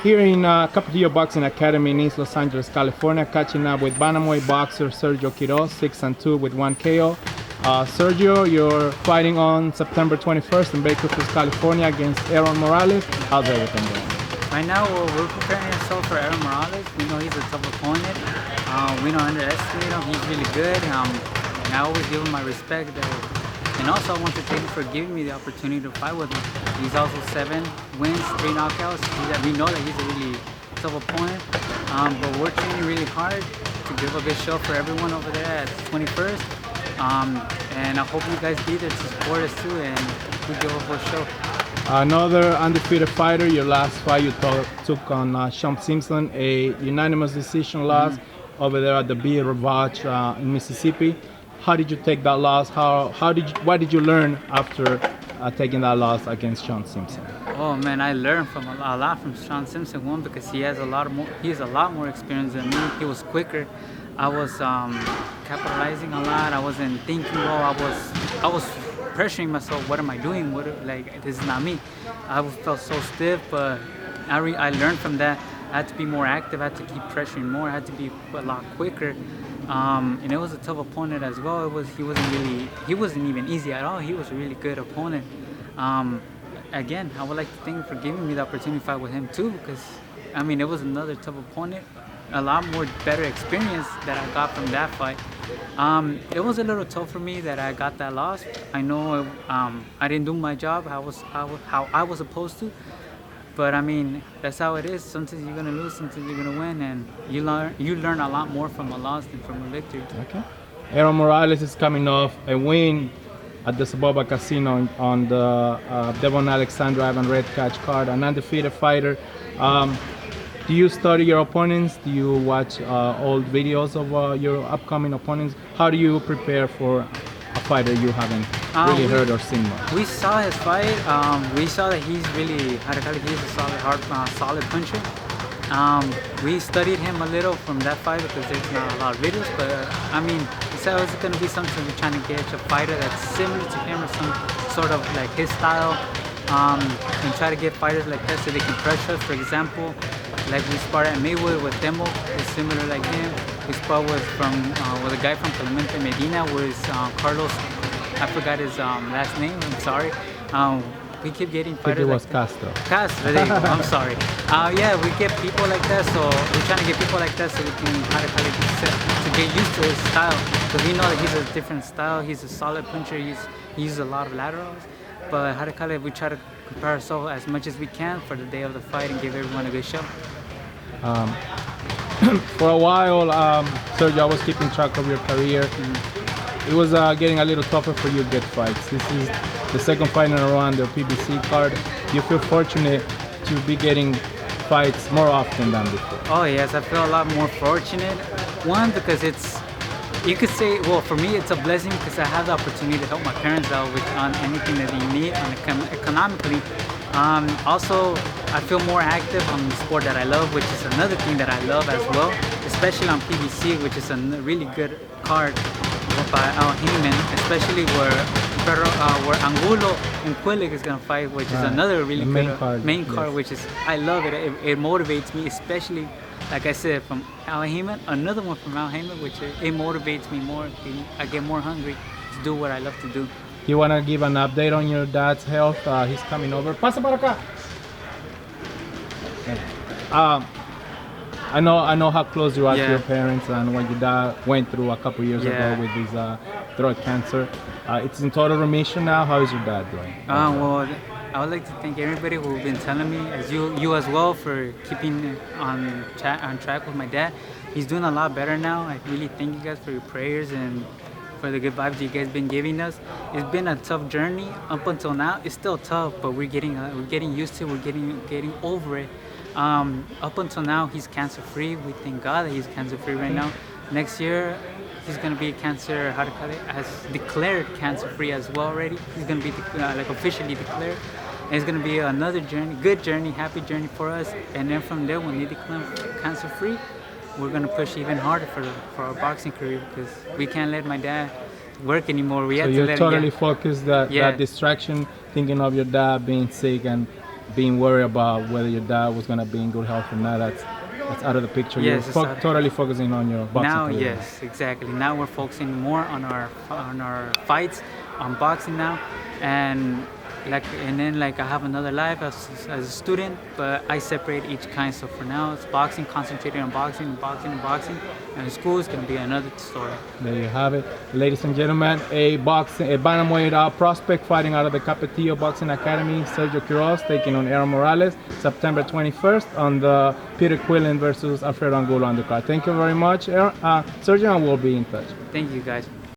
Here in Capillo Boxing Academy in East Los Angeles, California, catching up with Bantamweight boxer Sergio Quiroz, 6-2 with 1 KO. Sergio, you're fighting on September 21st in Bakersfield, California against Aaron Morales. How's everything going? Right now, we're preparing ourselves for Aaron Morales. We know he's a tough opponent. We don't underestimate him. He's really good. And I always give him my respect. And also, I want to thank him for giving me the opportunity to fight with him. He's also 7 wins, 3 knockouts. We know that he's a really tough opponent. But we're training really hard to give a good show for everyone over there at 21st. And I hope you guys be there to support us too, and we give a full show. Another undefeated fighter. Your last fight you took on Sean Simpson, a unanimous decision loss over there at the Beer Revanche in Mississippi. How did you take that loss? What did you learn after taking that loss against Sean Simpson? Oh man, I learned from a lot from Sean Simpson. One, because he has a lot more experience than me. He was quicker. I was capitalizing a lot. I wasn't thinking well. I was pressuring myself. What am I doing? This is not me. I felt so stiff, but I learned from that. I had to be more active. I had to keep pressuring more. I had to be a lot quicker. And it was a tough opponent as well. He wasn't even easy at all. He was a really good opponent. Again, I would like to thank him for giving me the opportunity to fight with him too, because it was another tough opponent. A lot more better experience that I got from that fight. It was a little tough for me that I got that loss. I know I didn't do my job how I was supposed to, but that's how it is. Sometimes you're gonna lose, sometimes you're gonna win, and you learn a lot more from a loss than from a victory. Okay. Aaron Morales is coming off a win at the Saboba Casino on the Devon Alexander Ivan Red Catch card, an undefeated fighter. Do you study your opponents? Do you watch old videos of your upcoming opponents? How do you prepare for a fighter you haven't really heard or seen much? We saw his fight. We saw that he's really, he's a solid puncher. We studied him a little from that fight because there's not a lot of videos, but so it's going to be something we're trying to get a fighter that's similar to him or some sort of like his style, and try to get fighters like that so they can pressure us. For example, like we sparred at Maywood with Demo, is similar like him. We sparred with a guy from Clemente Medina, was Carlos. I forgot his last name. I'm sorry. We keep getting fighters. I think it was like Castro. Castro, there you go. I'm sorry. Yeah, we get people like that, so we're trying to get people like that so we can to get used to his style. Because we know that he's a different style. He's a solid puncher. He uses a lot of laterals. But we try to prepare ourselves as much as we can for the day of the fight and give everyone a good show. For a while, Sergio, I was keeping track of your career. It was getting a little tougher for you to get fights. This is the second fight in a row on the PBC card. Do you feel fortunate to be getting fights more often than before? Oh yes, I feel a lot more fortunate. One, because you could say, well, for me it's a blessing because I have the opportunity to help my parents out on anything that they need economically. Also, I feel more active on the sport that I love, which is another thing that I love as well, especially on PBC, which is a really good card by Al Heyman, especially where Angulo and Quillin is going to fight, which is another really good main card, which is, I love it. It motivates me, especially, like I said, from Al Heyman, another one from Al Heyman, which it motivates me more. I get more hungry to do what I love to do. You want to give an update on your dad's health? He's coming over. Pasa para acá. I know how close you are to your parents and what your dad went through a couple years ago with his throat cancer. It's in total remission now. How is your dad doing? Well, I would like to thank everybody who's been telling me, as you as well, for keeping on track with my dad. He's doing a lot better now. I really thank you guys for your prayers and for the good vibes you guys been giving us. It's been a tough journey up until now. It's still tough, but we're getting used to it. We're getting over it. Up until now, he's cancer free. We thank God that he's cancer free right now. Next year, he's gonna be has declared cancer free as well already. He's gonna be officially declared. And it's gonna be another journey, good journey, happy journey for us. And then from there, when he declares cancer free, we're gonna push even harder for our boxing career, because we can't let my dad work anymore. We have to let him. So you're totally focused that distraction, thinking of your dad being sick and being worried about whether your dad was gonna be in good health or not. That's out of the picture. Yes, You're it's out of- totally focusing on your boxing Now, career. yes, exactly. Now we're focusing more on our fights, on boxing now, and then I have another life as a student, but I separate each kind. So for now, it's boxing, concentrating on boxing, and school is gonna be another story. There you have it, ladies and gentlemen. A bantamweight prospect fighting out of the Capetillo Boxing Academy, Sergio Quiroz, taking on Aaron Morales, September 21st on the Peter Quillin versus Alfredo Angulo undercard. Thank you very much, Sergio, and we'll be in touch. Thank you, guys.